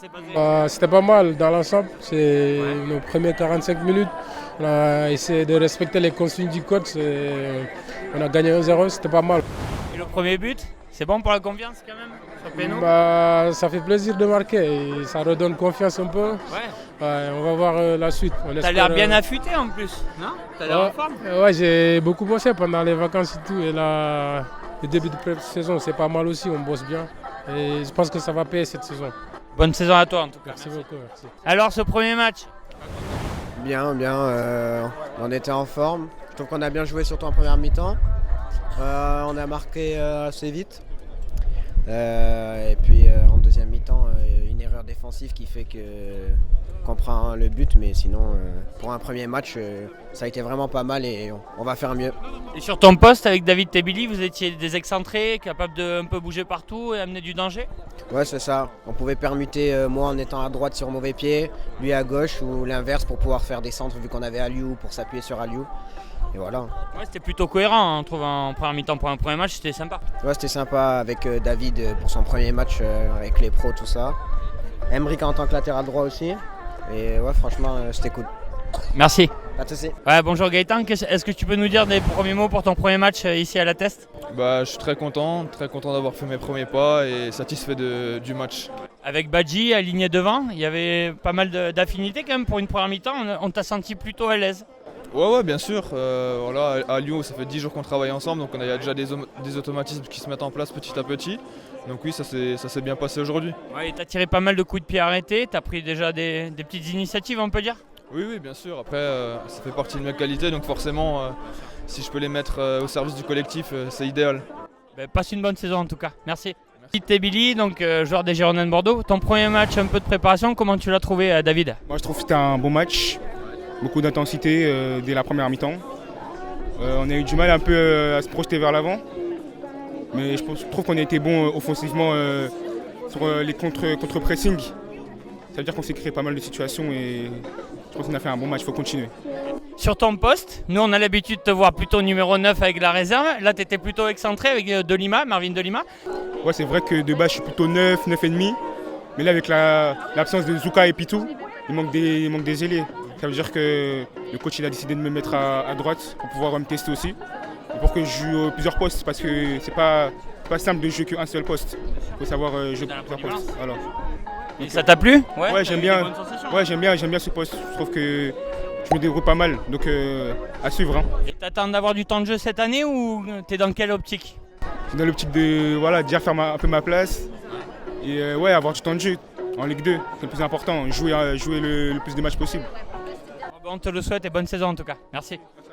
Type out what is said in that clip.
s'est passé? C'était pas mal dans l'ensemble. C'est nos premières 45 minutes. On a essayé de respecter les consignes du coach. On a gagné 1-0, c'était pas mal. Et le premier but, c'est bon pour la confiance quand même sur Péno? Ça fait plaisir de marquer et ça redonne confiance un peu. Ouais. On va voir la suite. T'as l'air bien affûté en plus, non? T'as l'air en forme? Ouais, j'ai beaucoup bossé pendant les vacances et tout. Et là, le début de pré-saison, c'est pas mal aussi, on bosse bien. Et je pense que ça va payer cette saison. Bonne saison à toi en tout cas. Merci beaucoup. Merci. Alors ce premier match? Bien, on était en forme. Je trouve qu'on a bien joué surtout en première mi-temps. On a marqué assez vite. Et puis en deuxième mi-temps, une erreur défensive qui fait qu'on prend le but. Mais sinon, pour un premier match, ça a été vraiment pas mal et on va faire mieux. Et sur ton poste avec David Tebili, vous étiez des excentrés, capables de un peu bouger partout et amener du danger? Ouais, c'est ça. On pouvait permuter, moi en étant à droite sur mauvais pied, lui à gauche ou l'inverse pour pouvoir faire des centres vu qu'on avait Aliou pour s'appuyer sur Aliou. Et voilà. Ouais, c'était plutôt cohérent, on trouve en première mi-temps pour un premier match, c'était sympa. Ouais, c'était sympa avec David pour son premier match avec les pros, tout ça. Emric en tant que latéral droit aussi. Et ouais, franchement, c'était cool. Merci. Pas de soucis. Ouais, bonjour Gaëtan, est-ce que tu peux nous dire des premiers mots pour ton premier match ici à la Teste? Je suis très content d'avoir fait mes premiers pas et satisfait du match. Avec Badji aligné devant, il y avait pas mal d'affinités quand même pour une première mi-temps, on t'a senti plutôt à l'aise. Ouais, bien sûr. Voilà, à Lyon, ça fait 10 jours qu'on travaille ensemble, donc on a déjà des automatismes qui se mettent en place petit à petit. Donc oui, ça s'est bien passé aujourd'hui. Ouais, t'as tiré pas mal de coups de pied arrêtés, t'as pris déjà des petites initiatives, on peut dire? Oui, bien sûr. Après, ça fait partie de mes qualités, donc forcément, si je peux les mettre au service du collectif, c'est idéal. Passe une bonne saison en tout cas, merci. Tebili, donc joueur des Girondins de Bordeaux, ton premier match, un peu de préparation, comment tu l'as trouvé David? Moi je trouve que c'était un bon match, beaucoup d'intensité dès la première mi-temps. On a eu du mal un peu à se projeter vers l'avant, mais je trouve qu'on a été bon offensivement sur les contre-pressing. Ça veut dire qu'on s'est créé pas mal de situations et je pense qu'on a fait un bon match, il faut continuer. Sur ton poste, nous on a l'habitude de te voir plutôt numéro 9 avec la réserve, là tu étais plutôt excentré avec Marvin Delima. Ouais, c'est vrai que de base je suis plutôt 9, 9,5, mais là avec l'absence de Zouka et Pitou, il manque des ailiers. Ça veut dire que le coach il a décidé de me mettre à droite pour pouvoir me tester aussi, et pour que je joue plusieurs postes parce que c'est pas simple de jouer qu'un seul poste. Il faut savoir jouer plusieurs postes. Alors. Et ça t'a plu? Ouais, j'aime bien. Ouais, j'aime bien ce poste. Je trouve que je me débrouille pas mal, donc à suivre. Hein. Et t'attends d'avoir du temps de jeu cette année ou t'es dans quelle optique? C'est dans l'optique de déjà faire un peu ma place et avoir du temps de jeu en Ligue 2, c'est le plus important. Jouer le plus de matchs possible. On te le souhaite et bonne saison en tout cas. Merci.